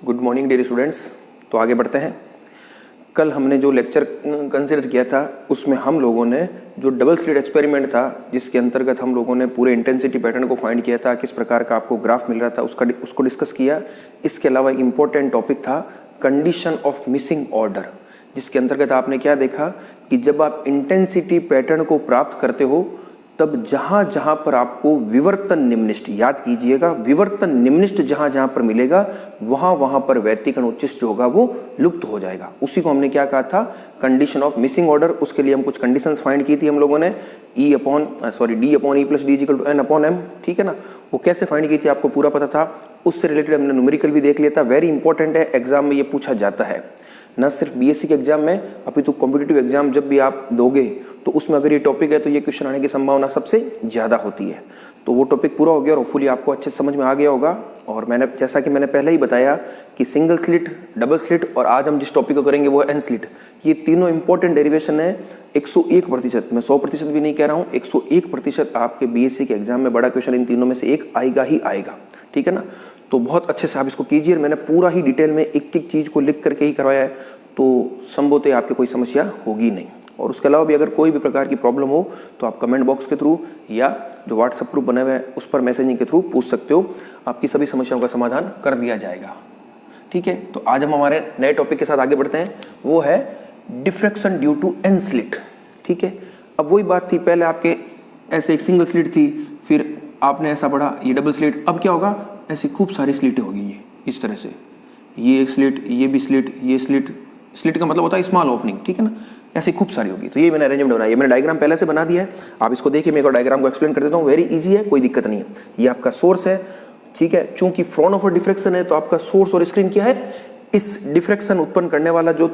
Good morning dear students. तो आगे बढ़ते हैं। कल हमने जो लेक्चर कंसिडर किया था उसमें हम लोगों ने जो डबल स्लिट एक्सपेरिमेंट था, जिसके अंतर्गत हम लोगों ने पूरे इंटेंसिटी पैटर्न को फाइंड किया था, किस प्रकार का आपको ग्राफ मिल रहा था, उसको डिस्कस किया। इसके अलावा एक इम्पोर्टेंट टॉपिक था कंडीशन ऑफ मिसिंग ऑर्डर, जिसके अंतर्गत आपने क्या देखा कि जब आप इंटेंसिटी पैटर्न को प्राप्त करते हो तब जहां जहां पर आपको विवर्तन निम्निष्ठ, याद कीजिएगा, विवर्तन निम्निष्ठ जहां जहां पर मिलेगा वहां वहां पर व्यतिकरण उच्चिष्ट जो होगा वो लुप्त हो जाएगा। उसी को हमने क्या कहा था, कंडीशन ऑफ मिसिंग ऑर्डर। उसके लिए हम कुछ कंडीशंस फाइंड की थी हम लोगों ने, d upon e plus d equal to n upon m, ठीक है ना। वो कैसे फाइंड की थी आपको पूरा पता था। उससे रिलेटेड हमने न्यूमेरिकल भी देख लिया था। वेरी इंपॉर्टेंट है, एग्जाम में ये पूछा जाता है, न सिर्फ बीएससी के एग्जाम में, अभी तो कॉम्पिटिटिव एग्जाम जब भी आप दोगे तो उसमें अगर ये टॉपिक है तो ये क्वेश्चन आने की संभावना सबसे ज़्यादा होती है। तो वो टॉपिक पूरा हो गया और होपफुली आपको अच्छे समझ में आ गया होगा। और मैंने जैसा कि मैंने पहले ही बताया कि सिंगल स्लिट, डबल स्लिट और आज हम जिस टॉपिक को करेंगे वो है एन स्लिट। ये तीनों इंपॉर्टेंट डेरिवेशन है। 101%, मैं 100% भी नहीं कह रहा हूँ, 101% आपके बीएससी के एग्जाम में बड़ा क्वेश्चन इन तीनों में से एक आएगा ही आएगा, ठीक है ना। तो बहुत अच्छे से आप इसको कीजिए। मैंने पूरा ही डिटेल में एक एक चीज़ को लिख करके ही करवाया है, तो संभवतः आपकी कोई समस्या होगी नहीं। और उसके अलावा भी अगर कोई भी प्रकार की प्रॉब्लम हो तो आप कमेंट बॉक्स के थ्रू या जो व्हाट्सएप ग्रुप बने हुए हैं उस पर मैसेजिंग के थ्रू पूछ सकते हो। आपकी सभी समस्याओं का समाधान कर दिया जाएगा, ठीक है। तो आज हम हमारे नए टॉपिक के साथ आगे बढ़ते हैं, वो है diffraction due to N slit, ठीक है। अब वही बात थी, पहले आपके ऐसे एक सिंगल स्लिट थी, फिर आपने ऐसा पढ़ा ये डबल स्लिट। अब क्या होगा, ऐसी खूब सारी स्लिटें होगी ये इस तरह से, ये एक स्लिट, ये भी स्लिट, ये स्लिट। स्लिट का मतलब होता है स्मॉल ओपनिंग, ठीक है ना। ऐसी खूब सारी होगी। तो ये मैंने अरेंजमेंट बनाया, मैंने डायग्राम पहले से बना दिया है। आप इसको देखिए, मैं एक डायग्राम को एक्सप्लेन कर देता हूँ। वेरी इजी है, कोई दिक्कत नहीं है। ये आपका सोर्स है, ठीक है। चूंकि फ्रॉनहोफर डिफ्रैक्शन है तो आपका सोर्स और स्क्रीन क्या है, इस डिफ्रैक्शन उत्पन्न करने वाला जो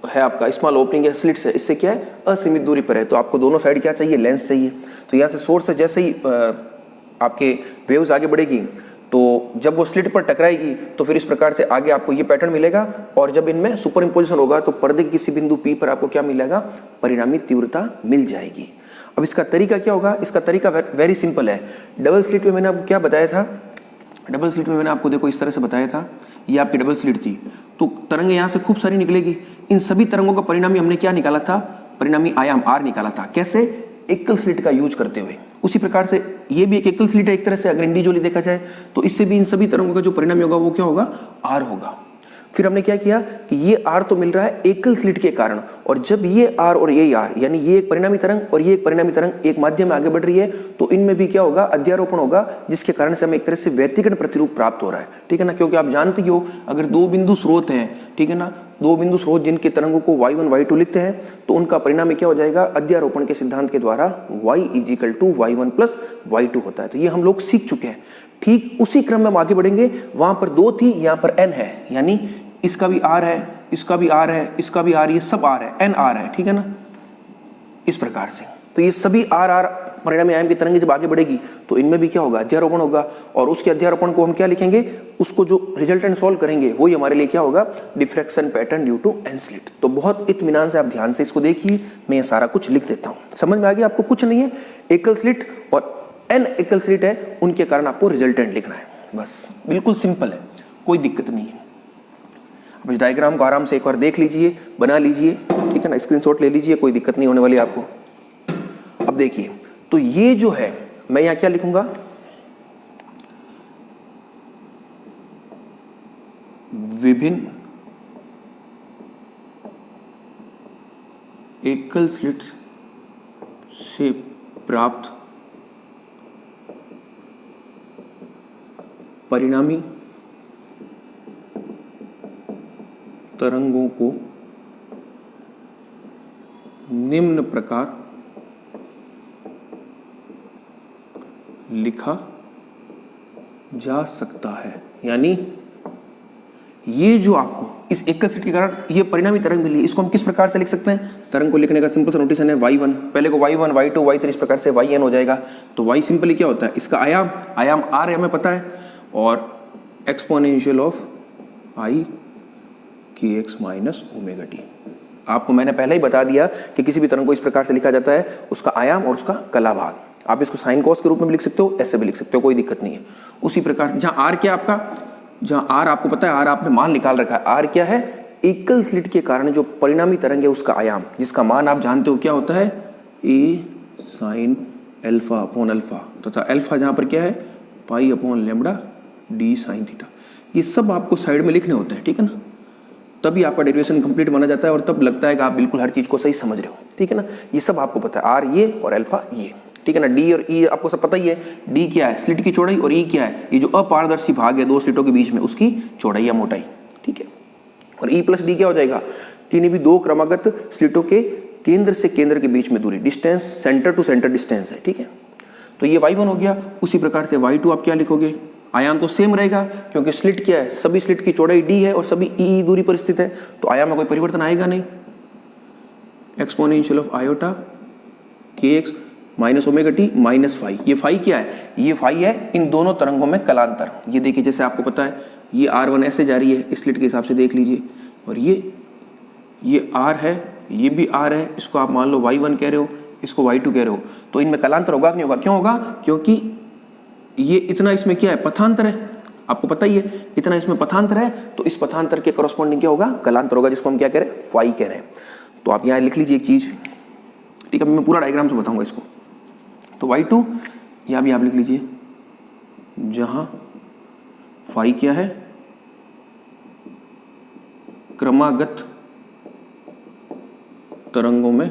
है आपका स्मॉल ओपनिंग है, स्लिट्स है, इससे क्या है, असीमित दूरी पर है। तो आपको दोनों साइड क्या चाहिए, लेंस चाहिए। तो यहाँ से सोर्स से जैसे ही आपके वेव्स आगे बढ़ेगी तो जब वो स्लिट पर टकराएगी तो फिर इस प्रकार से आगे आपको ये पैटर्न मिलेगा। और जब इनमें सुपर इम्पोजिशन होगा तो पर्दे के किसी बिंदु P पर आपको क्या मिलेगा, परिणामी तीव्रता मिल जाएगी। अब इसका तरीका क्या होगा, इसका तरीका वेरी सिंपल है। डबल स्लिट में मैंने आपको क्या बताया था, डबल स्लिट में मैंने आपको देखो इस तरह से बताया था, ये आपकी डबल स्लिट थी तो तरंग यहाँ से खूब सारी निकलेगी। इन सभी तरंगों का परिणामी हमने क्या निकाला था, परिणामी आयाम R निकाला था। कैसे, एकल स्लिट का यूज करते हुए। उसी प्रकार से ये भी एक एकल स्लिट है एक तरह से, अगर इंडिविजुअली देखा जाए तो इससे भी इन सभी तरंगों का जो परिणामी होगा वो क्या होगा, R होगा। फिर हमने क्या किया कि ये R तो मिल रहा है एकल स्लिट के कारण, और जब ये R और ये R, यानी ये एक परिणामी तरंग और ये एक परिणामी तरंग एक माध्यम में आगे बढ़ रही है, तो इनमें भी क्या होगा, अध्यारोपण होगा, जिसके कारण से हमें एक तरह से व्यतिकरण प्रतिरूप प्राप्त हो रहा है, ठीक है ना। क्योंकि आप जानते हो अगर दो बिंदु स्रोत हैं, ठीक है ना, दो बिंदु स्रोत जिनके तरंगों को y1 y2 लिखते हैं, तो उनका परिणामी क्या हो जाएगा, अध्यारोपण के सिद्धांत के द्वारा y = y1 + y2 होता है। तो ये हम लोग सीख चुके हैं। ठीक उसी क्रम में हम आगे बढ़ेंगे। वहां पर 2 थी, यहाँ पर n है, यानी इसका भी R है, इसका भी R है, इसका भी R, ये सब R है, n R है, ठीक है ना, इस प्रकार से। तो ये सभी R परिणामी आयाम की तरंगे जब आगे बढ़ेगी तो इनमें भी क्या होगा, अध्यारोपण होगा। और उसके अध्यारोपण को हम क्या लिखेंगे, उसको जो रिजल्टेंट सॉल्व करेंगे वही हमारे लिए क्या होगा, diffraction pattern due to N slit. तो बहुत इत्मीनान से आप ध्यान से इसको देखिए, मैं ये सारा कुछ लिख देता हूँ। समझ में आ गया आपको, कुछ नहीं है, एकल स्लिट और एन एकल स्लिट है, उनके कारण आपको रिजल्टेंट लिखना है, बस बिल्कुल सिंपल है, कोई दिक्कत नहीं है। अब इस डायग्राम को आराम से एक बार देख लीजिए, बना लीजिए, ठीक है ना, स्क्रीनशॉट ले लीजिए, कोई दिक्कत नहीं होने वाली आपको। अब देखिए, तो ये जो है मैं यहां क्या लिखूंगा, विभिन्न एकल स्लिट से प्राप्त परिणामी तरंगों को निम्न प्रकार लिखा जा सकता है। यानी ये जो आपको इस एकल स्लिट के कारण ये परिणामी तरंग मिली, इसको हम किस प्रकार से लिख सकते हैं, तरंग को लिखने का सिंपल सा नोटेशन है y1, पहले को y1 y2 y3 इस प्रकार से yn हो जाएगा। तो y सिंपली क्या होता है, इसका आयाम R है, हमें पता है, और exponential of i kx minus omega T. आपको मैंने पहले ही बता दिया कि किसी भी तरंग को इस प्रकार से लिखा जाता है, उसका आयाम और उसका कला भाग। आप इसको साइन कॉस के रूप में भी लिख सकते हो, ऐसे भी लिख सकते हो, कोई दिक्कत नहीं है। उसी प्रकार जहां R क्या आपका जहाँ आर आपको पता है, आर आपने मान निकाल रखा है। आर क्या है? एकल स्लिट के कारण जो परिणामी तरंग है उसका आयाम, जिसका मान आप जानते हो क्या होता है, ए साइन एल्फा अपॉन अल्फा, तथा अल्फा जहाँ पर क्या है, पाई upon lambda D sine theta. ये सब आपको साइड में लिखने होते हैं, ठीक है ना, तभी आपका डेरिवेशन कंप्लीट माना जाता है और तब लगता है कि आप बिल्कुल हर चीज़ को सही समझ रहे हो, ठीक है ना। ये सब आपको पता है, आर ये और अल्फा ये, ठीक है ना। डी और ई आपको सब पता ही है। डी क्या है? स्लिट की चौड़ाई, और ई क्या है? ये जो अपारदर्शी भाग है दो स्लिटों के बीच में, उसकी चौड़ाई या मोटाई, ठीक है। और ई प्लस डी क्या हो जाएगा? किन्हीं भी दो क्रमागत स्लिटों के केंद्र से केंद्र के बीच में दूरी, distance, centre to centre distance है, ठीक है। तो ये y1 हो गया। उसी प्रकार से y2 आप क्या लिखोगे? आयाम तो सेम रहेगा क्योंकि स्लिट क्या है, सभी स्लिट की चौड़ाई d है और सभी ई दूरी पर स्थित है, तो आयाम में कोई परिवर्तन आएगा नहीं। Exponential of iota kx minus omega t minus phi. ये फाई क्या है? ये फाई है इन दोनों तरंगों में कलांतर। ये देखिए, जैसे आपको पता है ये r1 ऐसे जा रही है, स्लिट के हिसाब से देख लीजिए, और ये r है, ये भी r है, इसको आप मान लो y1 कह रहे हो, इसको y2 कह रहे हो, तो इनमें कलांतर होगा कि नहीं होगा? क्यों होगा? क्योंकि ये इतना इसमें क्या है, पथांतर है, आपको पता ही है, इतना इसमें पथांतर है, तो इस पथांतर के करस्पॉन्डिंग क्या होगा? कलांतर होगा, जिसको हम क्या कह रहे हैं? फाई कह रहे हैं। तो आप यहाँ लिख लीजिए एक चीज, ठीक है, मैं पूरा डायग्राम से बताऊंगा इसको। तो y2 यहाँ भी आप लिख लीजिए, जहां फाई क्या है? क्रमागत तरंगों में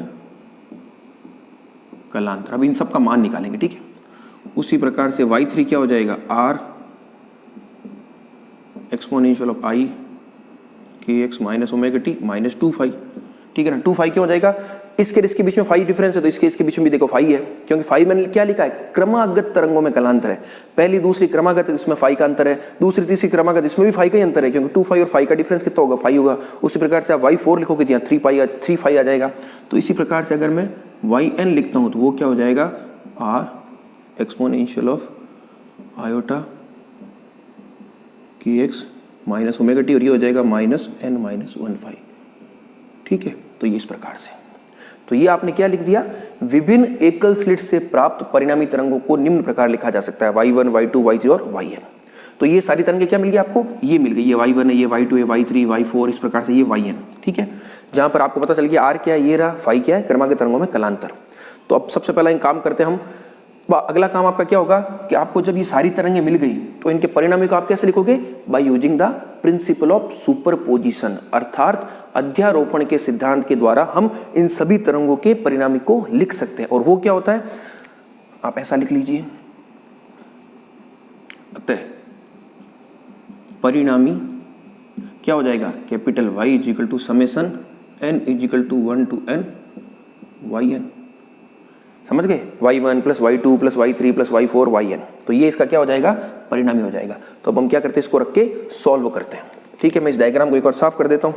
कलांतर। अब इन सब का मान निकालेंगे, ठीक है। उसी प्रकार से y3 क्या हो जाएगा? r exponential of i kx minus omega t minus 2 phi, ठीक है ना। 2 फाई क्या हो जाएगा? इसके इसके बीच में फाई डिफरेंस है, तो इसके बीच में भी देखो फाई है, क्योंकि फाई मैंने क्या लिखा है? क्रमागत तरंगों में कलांतर है। पहली दूसरी क्रमागत है जिसमें फाई का अंतर है, दूसरी तीसरी क्रमागत इसमें भी फाई का ही अंतर है, क्योंकि 2 फाई और फाई का डिफरेंस कितना होगा? फाई होगा। उसी प्रकार से आप y4 लिखोगे तो यहाँ 3 फाई आ जाएगा। तो इसी प्रकार से अगर मैं yn लिखता हूँ तो वो क्या हो जाएगा? r exponential of iota kx minus omega T, और ये हो जाएगा माइनस n माइनस 1 फाई, ठीक है। तो ये इस प्रकार से, तो ये आपने क्या लिख दिया? विभिन्न एकल स्लिट से प्राप्त परिणामी तरंगों को निम्न प्रकार लिखा जा सकता है, y1, y2, y3 और yn। तो ये सारी तरंगें क्या मिल गई आपको? ये मिल गई, ये y1 है, ये y2 है, y3, y4, इस प्रकार से ये yn, ठीक है। जहां पर आपको पता चल गया r क्या है, ये रहा, फाई क्या है, क्रमागत तरंगों में कलांतर। तो अब सबसे पहला काम करते हैं हम। अगला काम आपका क्या होगा कि आपको जब ये सारी तरंगें मिल गई तो इनके परिणामी को आप कैसे लिखोगे? By using the principle of superposition, अर्थात अध्यारोपण के सिद्धांत के द्वारा हम इन सभी तरंगों के परिणामी को लिख सकते हैं। और वो क्या होता है? आप ऐसा लिख लीजिए, अतः परिणामी क्या हो जाएगा? Capital Y equal to summation n equal to 1 to n yn। समझ गए? y1 plus y2 plus y3 plus y4 yn। तो ये इसका क्या हो जाएगा? परिणामी हो जाएगा। तो अब हम क्या करते हैं? इसको रख के सॉल्व करते हैं, ठीक है। मैं इस डायग्राम को एक बार साफ कर देता हूं।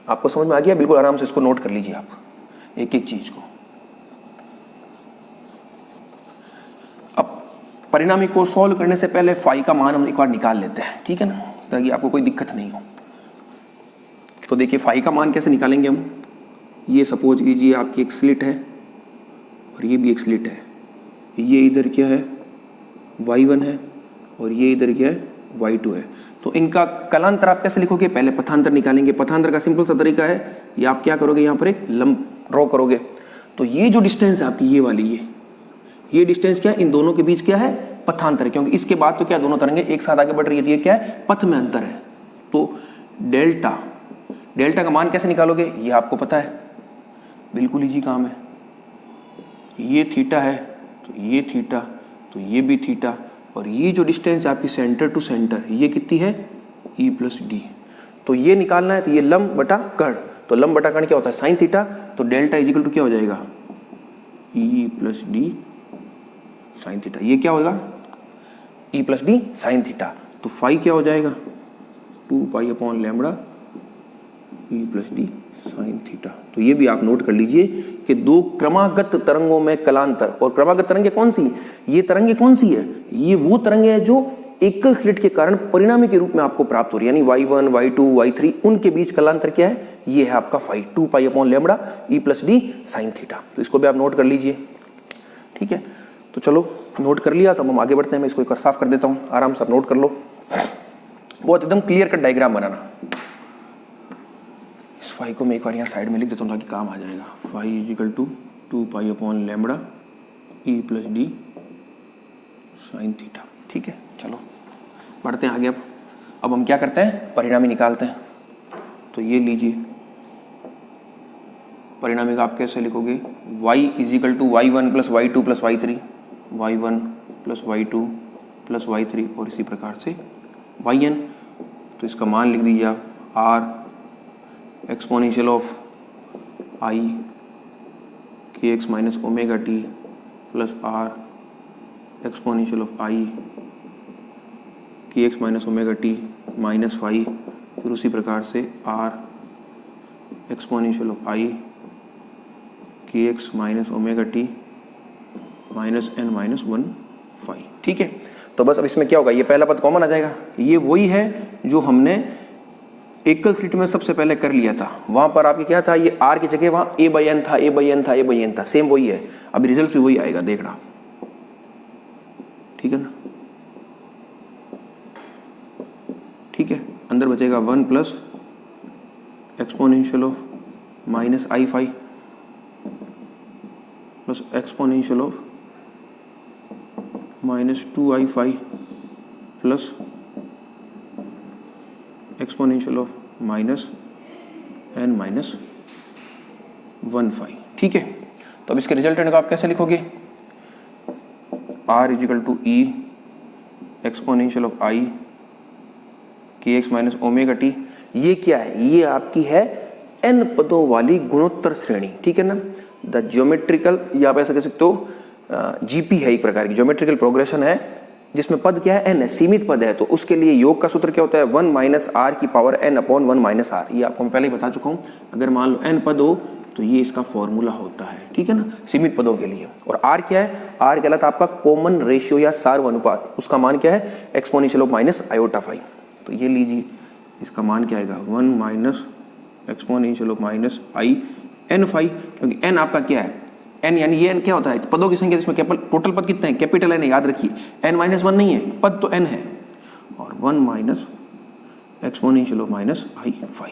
आपको समझ में आ गया? बिल्कुल आराम से इसको नोट कर लीजिए आप एक एक चीज को। अब परिणामी को सॉल्व करने से पहले फाई का मान हम एक बार निकाल लेते हैं, ठीक है ना, ताकि आपको कोई दिक्कत नहीं हो। तो देखिए फाई का मान कैसे निकालेंगे हम। ये सपोज कीजिए आपकी एक स्लिट है और ये भी एक स्लिट है। ये इधर क्या है? y1 है, और ये इधर क्या है? y2 है। तो इनका कलांतर आप कैसे लिखोगे? पहले पथांतर निकालेंगे। पथांतर का सिंपल सा तरीका है, ये आप क्या करोगे? यहाँ पर एक लंब ड्रॉ करोगे। तो ये जो डिस्टेंस है आपकी, ये वाली, ये डिस्टेंस क्या है? इन दोनों के बीच क्या है? पथांतर। क्योंकि इसके बाद तो क्या दोनों तरंगें एक साथ आगे बढ़ रही है, ये क्या है? पथ में अंतर है। तो डेल्टा का मान कैसे निकालोगे? ये आपको पता है, बिल्कुल इजी काम है। ये थीटा है तो ये थीटा, तो ये भी थीटा, और ये जो डिस्टेंस है आपकी सेंटर टू सेंटर, ये कितनी है? E plus D. तो ये निकालना है, तो ये लंब बटा कर्ण। तो लंब बटा कर्ण क्या होता है? Sign theta. तो डेल्टा इजिकल टू क्या हो जाएगा? E plus d sine theta. ये क्या होगा? E plus d sine theta. तो फाई क्या हो जाएगा? 2 pi upon lambda E plus d sine theta. तो ये भी आप नोट कर लीजिए कि दो क्रमागत तरंगों में कलांतर। और क्रमागत तरंगें कौन सी? ये तरंगें कौन सी है? ये वो तरंगें हैं जो एकल स्लिट के कारण परिणामी के रूप में आपको प्राप्त हो रही है, यानी y1, y2, y3, उनके बीच कलांतर क्या है? ये है आपका phi, 2 pi upon lambda E plus d sine theta. तो इसको भी आप नोट कर लीजिए, ठीक है। तो चलो नोट कर लिया, तो हम आगे बढ़ते हैं। मैं इसको एक बार साफ कर देता हूँ, आराम से आप नोट कर लो। बहुत एकदम क्लियर कट डायग्राम बनाना। इस फाई को मैं एक बार यहाँ साइड में लिख देता हूँ ताकि काम आ जाएगा। Phi is equal to 2 pi lambda e plus d sine theta. ठीक है, चलो बढ़ते हैं आगे। अब हम क्या करते हैं, परिणामी निकालते हैं। तो ये लीजिए, परिणामी का आप कैसे लिखोगे, y is equal to y1 plus y2 plus y3, y1 plus y2 plus y3 और इसी प्रकार से yn। तो इसका मान लिख दीजिए आप r exponential of i kx minus omega t plus r exponential of i kx minus omega t minus phi, फिर उसी प्रकार से r exponential of i kx minus omega t minus n minus 1 phi. ठीक है, तो बस अब इसमें क्या होगा, ये पहला पद कॉमन आ जाएगा। ये वही है जो हमने एकल स्लिट में सबसे पहले कर लिया था। वहां पर आपके क्या था, ये r की जगह वहां a बाई n था, a बाई n था, a बाई n था, सेम वही है। अब रिजल्ट भी वही आएगा, देखना। ठीक है ना, ठीक है, अंदर बचेगा 1 plus exponential of minus i phi plus exponential of minus 2i phi plus exponential of minus n minus 1 phi. ठीक है, तो अब इसके रिजल्टेंट को आप कैसे लिखोगे, r is equal to e exponential of i kx minus omega t. ये क्या है, ये आपकी है n पदों वाली गुणोत्तर श्रेणी। ठीक है ना, द ज्योमेट्रिकल, या आप ऐसा कह सकते हो जीपी है, एक प्रकार की ज्योमेट्रिकल प्रोग्रेशन है जिसमें पद क्या है, n है, सीमित पद है। तो उसके लिए योग का सूत्र क्या होता है, 1 माइनस आर की power n upon 1 minus r. ये आपको मैं पहले ही बता चुका हूँ। अगर मान लो n पद हो तो ये इसका फॉर्मूला होता है। ठीक है ना, सीमित पदों के लिए। और r क्या है, r कहलाता है आपका कॉमन रेशियो या सार्व अनुपात। उसका मान क्या है, exponential of minus iota phi. तो ये लीजिए, इसका मान क्या आएगा, 1 minus exponential of minus i n phi, क्योंकि n आपका क्या है, n यानी ये n क्या होता है, पदों की संख्या जिसमें टोटल पद कितने हैं, कैपिटल n है, याद रखिए। n माइनस 1 नहीं है, पद तो n है। और 1 minus exponential of minus i phi.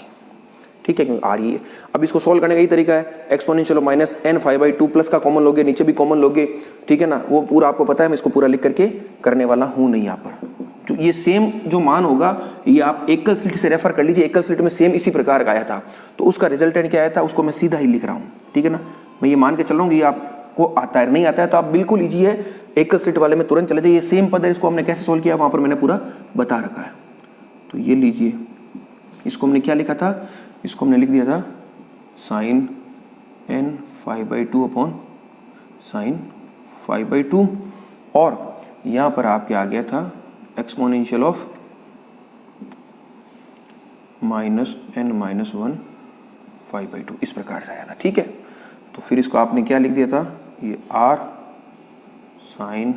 ठीक है, क्योंकि आ रही है। अब इसको सोल्व करने का यही तरीका है, exponential of minus n phi by 2 plus का कॉमन लोगे, नीचे भी कॉमन लोगे। ठीक है ना, वो पूरा आपको पता है, मैं इसको पूरा लिख करके करने वाला हूँ नहीं यहाँ पर। जो ये सेम जो मान होगा, ये आप एकल स्लिट से रेफर कर लीजिए। एकल स्लिट में सेम इसी प्रकार का आया था, तो उसका रिजल्टेंट क्या आया था, उसको मैं सीधा ही लिख रहा हूँ। ठीक है ना, मैं ये मान के चल रहा हूँ कि ये आपको आता है, नहीं आता है तो आप बिल्कुल लीजिए, एकल स्लिट वाले में तुरंत चले जाइए। ये सेम पद है, इसको हमने कैसे सोल्व किया वहाँ पर मैंने पूरा बता रखा है। तो ये लीजिए, इसको हमने क्या लिखा था, इसको हमने लिख दिया था sine n phi by 2 upon sine phi by 2, और यहाँ पर आपके आ गया था exponential of minus n minus 1 phi by 2, इस प्रकार से आया था। ठीक है, तो फिर इसको आपने क्या लिख दिया था, ये r sine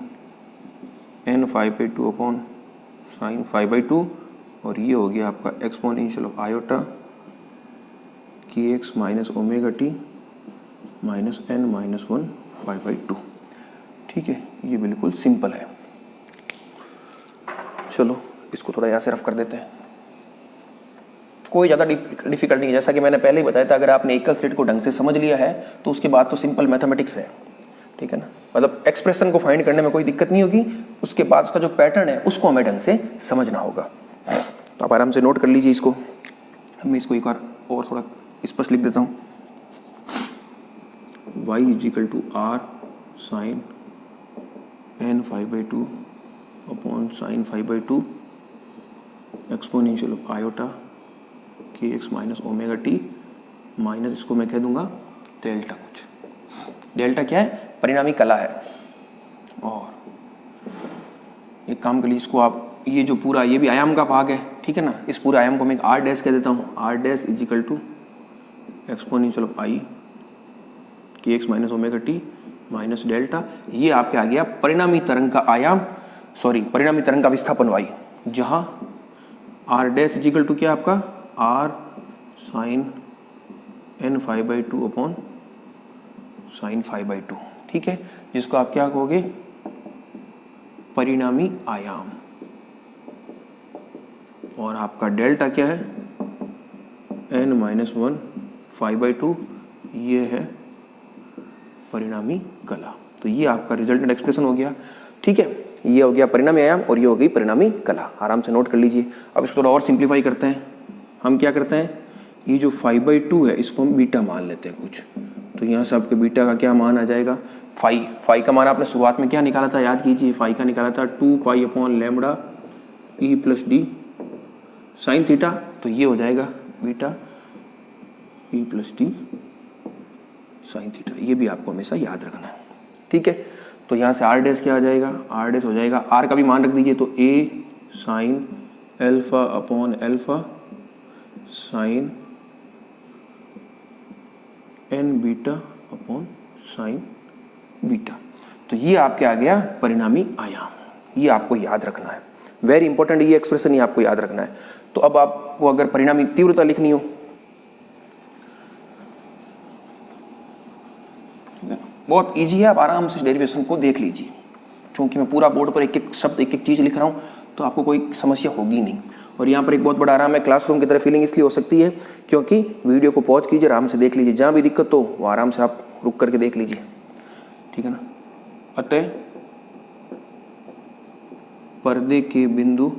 n phi by 2 upon sine phi by 2, और ये हो गया आपका exponential of iota kx minus omega t minus n minus 1 phi by 2। ठीक है, ये बिल्कुल सिंपल है। चलो इसको थोड़ा यहाँ से रफ कर देते हैं। कोई ज़्यादा डिफिकल्ट नहीं है, जैसा कि मैंने पहले ही बताया था। अगर आपने एकल स्लिट को ढंग से समझ लिया है तो उसके बाद तो सिंपल मैथमेटिक्स है। ठीक है ना, मतलब एक्सप्रेशन को फाइंड करने में कोई दिक्कत नहीं होगी। उसके बाद उसका जो पैटर्न है उसको हमें ढंग से समझना होगा। तो आप आराम से नोट कर लीजिए इसको। मैं इसको एक बार और थोड़ा स्पष्ट लिख देता हूँ। y is equal to r sine n phi by 2 upon sine phi by 2 exponential of iota kx minus omega t minus, इसको मैं कह दूंगा डेल्टा। कुछ डेल्टा क्या है, परिणामी कला है। और एक काम कर लीजिए, इसको आप ये जो पूरा, ये भी आयाम का भाग है। ठीक है ना, इस पूरे आयाम को मैं आर डैश कह देता हूँ। R dash is equal to exponential of i kx minus omega t minus delta. ये आपके आ गया परिणामी तरंग का आयाम, परिणामी तरंग का विस्थापन y, जहाँ r dash is equal to क्या आपका, r sine n phi by 2 upon sine phi by 2। ठीक है, जिसको आप क्या कहोगे, परिणामी आयाम। और आपका डेल्टा क्या है, n-1 5/2, ये है परिणामी कला। तो ये आपका रिजल्टेंट एक्सप्रेशन हो गया, ठीक है। ये हो गया परिणामी आयाम और ये हो गई परिणामी कला, आराम से नोट कर लीजिए। अब इसको थोड़ा और सिंप्लीफाई करते हैं। हम क्या करते हैं, ये जो 5/2 है इसको हम बीटा मान लेते हैं कुछ, तो यहाँ से आपके बीटा का क्या मान आ जाएगा, फाई का मान आपने शुरुआत में क्या निकाला था, याद कीजिए, फाई का निकाला था 2π/λ e + d साइन थीटा। तो ये हो जाएगा beta e + d sine theta, ये भी आपको हमेशा याद रखना है, ठीक है। तो यहाँ से r डैश क्या आ जाएगा, r डैश हो जाएगा, r का भी मान रख दीजिए, तो a sine α/α sine n beta sine beta. तो ये आपके आ गया परिणामी आयाम, ये आपको याद रखना है, वेरी इंपॉर्टेंट ये एक्सप्रेशन ही आपको याद रखना है। तो अब आपको अगर परिणामी तीव्रता लिखनी हो, बहुत इजी है, आप आराम से डेरिवेशन को देख लीजिए। क्योंकि मैं पूरा बोर्ड पर एक एक शब्द एक एक चीज़ लिख रहा हूँ तो आपको कोई समस्या होगी नहीं। और यहाँ पर एक बहुत बड़ा आराम है, क्लासरूम की तरह फीलिंग इसलिए हो सकती है क्योंकि वीडियो को पॉज कीजिए, आराम से देख लीजिए, जहाँ भी दिक्कत हो वो आराम से आप रुक करके देख लीजिए, ठीक है ना। अतः पर्दे के बिंदु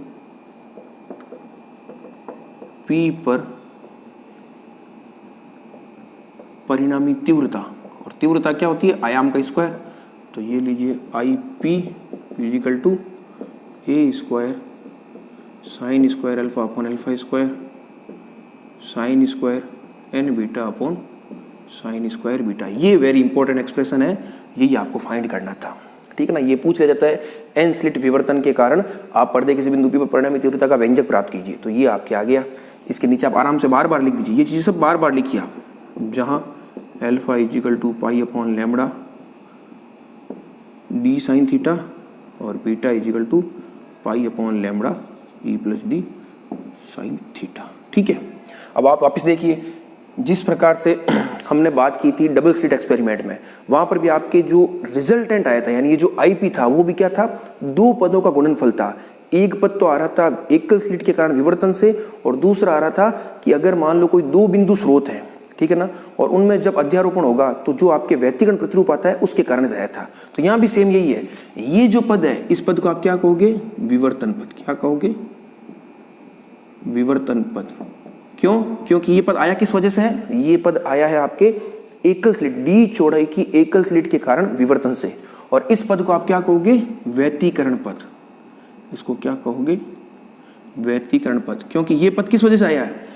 P पर परिणामी तीव्रता, और तीव्रता क्या होती है, आयाम का स्क्वायर। तो ये लीजिए IP = a² sine square α/α² sine square n beta sine square beta. ये वेरी इंपॉर्टेंट एक्सप्रेशन है, यही आपको फाइंड करना था, ठीक है ना। ये पूछ लिया जाता है n स्लिट विवर्तन के कारण आप पर्दे किसी बिंदु P पर परिणामी तीव्रता का व्यंजक प्राप्त कीजिए। तो ये आपके आ गया, इसके नीचे आप आराम से बार बार लिख दीजिए, ये चीज़ें सब बार बार लिखिए आप, जहाँ α = π/λ d साइन थीटा और beta = π/λ e + d sign theta, ठीक है। अब आप वापस देखिए, जिस प्रकार से हमने बात की थी डबल स्लिट एक्सपेरिमेंट में, वहां पर भी आपके जो रिजल्टेंट आया था, यानी ये जो IP था वो भी क्या था, दो पदों का गुणनफल था। एक पद तो आ रहा था एकल स्लिट के कारण विवर्तन से, और दूसरा आ रहा था कि अगर मान लो कोई दो बिंदु स्रोत है, ठीक है ना, और उनमें जब अध्यारोपण होगा तो जो आपके व्यतिकरण प्रतिरूप आता है उसके कारण से आया था। तो यहाँ भी सेम यही है, ये जो पद है इस पद को आप क्या कहोगे, विवर्तन पद। क्या कहोगे, विवर्तन पद। क्यों, क्योंकि ये पद आया किस वजह से है, ये पद आया है आपके एकल स्लिट, डी चौड़ाई की एकल स्लिट के कारण विवर्तन से। और इस पद को आप क्या कहोगे, व्यतिकरण पद। इसको क्या कहोगे, व्यतिकरण पद। क्योंकि ये पद किस वजह से आया है,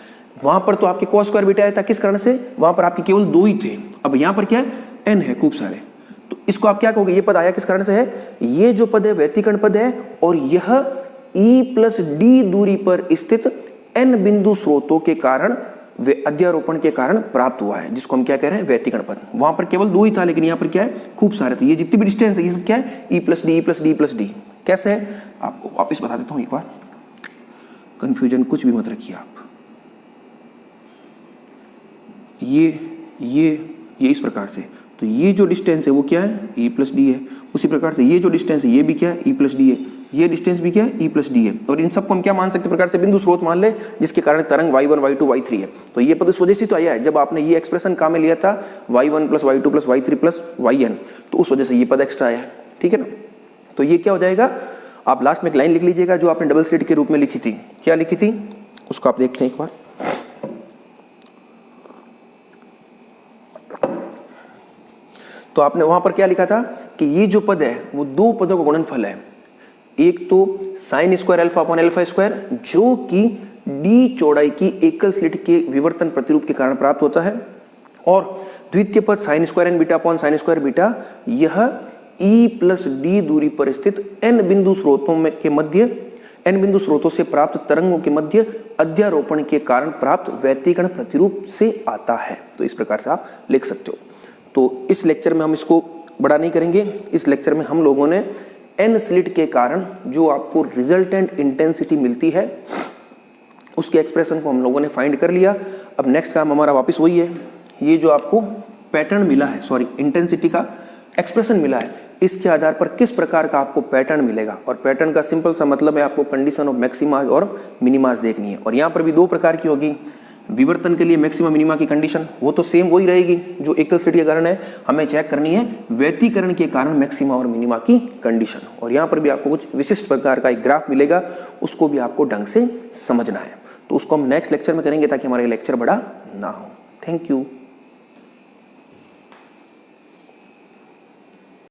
वहां पर तो आपके cos स्क्वायर बीटा आया था, किस कारण से, वहां पर आपके केवल दो ही थे, अब यहां पर क्या है, n है खूब सारे। तो इसको आप क्या कहोगे, ये पद आया किस कारण से है, ये जो पद है व्यतिकरण पद है, और यह E + d दूरी पर स्थित n बिंदु स्रोतों के कारण वे अध्यारोपण के कारण प्राप्त हुआ है, जिसको हम क्या कह रहे हैं, व्यतिकरण पद। वहां पर केवल दो ही था, लेकिन यहाँ पर क्या है, खूब सारे थे। ये जितनी भी डिस्टेंस है ये सब क्या है, E + d E + d। कैसे है, आपको वापिस बता देता हूँ एक बार, कंफ्यूजन कुछ भी मत रखिए आप। ये इस प्रकार से, तो ये जो डिस्टेंस है वो क्या है, E + d है। उसी प्रकार से ये जो डिस्टेंस है ये भी क्या है, E + d है। ये डिस्टेंस भी क्या है, E + d है। और इन सबको हम क्या मान सकते प्रकार से, बिंदु स्रोत मान ले, जिसके कारण तरंग y1 y2 y3 है। तो ये पद इस वजह से तो आया है, जब आपने ये एक्सप्रेशन काम में लिया था y1 + y2 + y3 + yn, तो उस वजह से ये पद एक्स्ट्रा आया है, ठीक है ना। तो ये क्या हो जाएगा, आप लास्ट में एक लाइन लिख लीजिएगा जो आपने डबल स्लिट के रूप में लिखी थी। क्या लिखी थी उसको आप देखते हैं एक बार। तो आपने वहां पर क्या लिखा था कि ये जो पद है वो दो पदों का गुणनफल है। एक तो साइन स्क्वायर α/α² जो कि डी चौड़ाई की एकल स्लिट के विवर्तन प्रतिरूप के कारण प्राप्त होता है, और द्वितीय पद साइन स्क्वायर n बीटा/sin² बीटा, यह E + d दूरी पर स्थित n बिंदु स्रोतों में के मध्य, n बिंदु स्रोतों से प्राप्त तरंगों के मध्य अध्यारोपण के कारण प्राप्त व्यतिकरण प्रतिरूप से आता है। तो इस प्रकार से आप लिख सकते हो। तो इस लेक्चर में हम इसको बड़ा नहीं करेंगे। इस लेक्चर में हम लोगों ने n स्लिट के कारण जो आपको रिजल्टेंट इंटेंसिटी मिलती है उसके एक्सप्रेशन को हम लोगों ने फाइंड कर लिया। अब नेक्स्ट काम हमारा वापस वही है, ये जो आपको पैटर्न मिला है, सॉरी इंटेंसिटी का एक्सप्रेशन मिला है, इसके आधार पर किस प्रकार का आपको पैटर्न मिलेगा। और पैटर्न का सिंपल सा मतलब है आपको कंडीशन ऑफ मैक्सिमा और मिनिमास देखनी है। और यहाँ पर भी दो प्रकार की होगी। विवर्तन के लिए मैक्सिमा मिनिमा की कंडीशन वो तो सेम वही रहेगी जो एकल स्लिट के कारण है, हमें चेक करनी है व्यतिकरण के कारण मैक्सिमा और मिनिमा की कंडीशन। और यहाँ पर भी आपको कुछ विशिष्ट प्रकार का एक ग्राफ मिलेगा, उसको भी आपको ढंग से समझना है। तो उसको हम नेक्स्ट लेक्चर में करेंगे ताकि हमारा लेक्चर बड़ा ना हो। Thank you.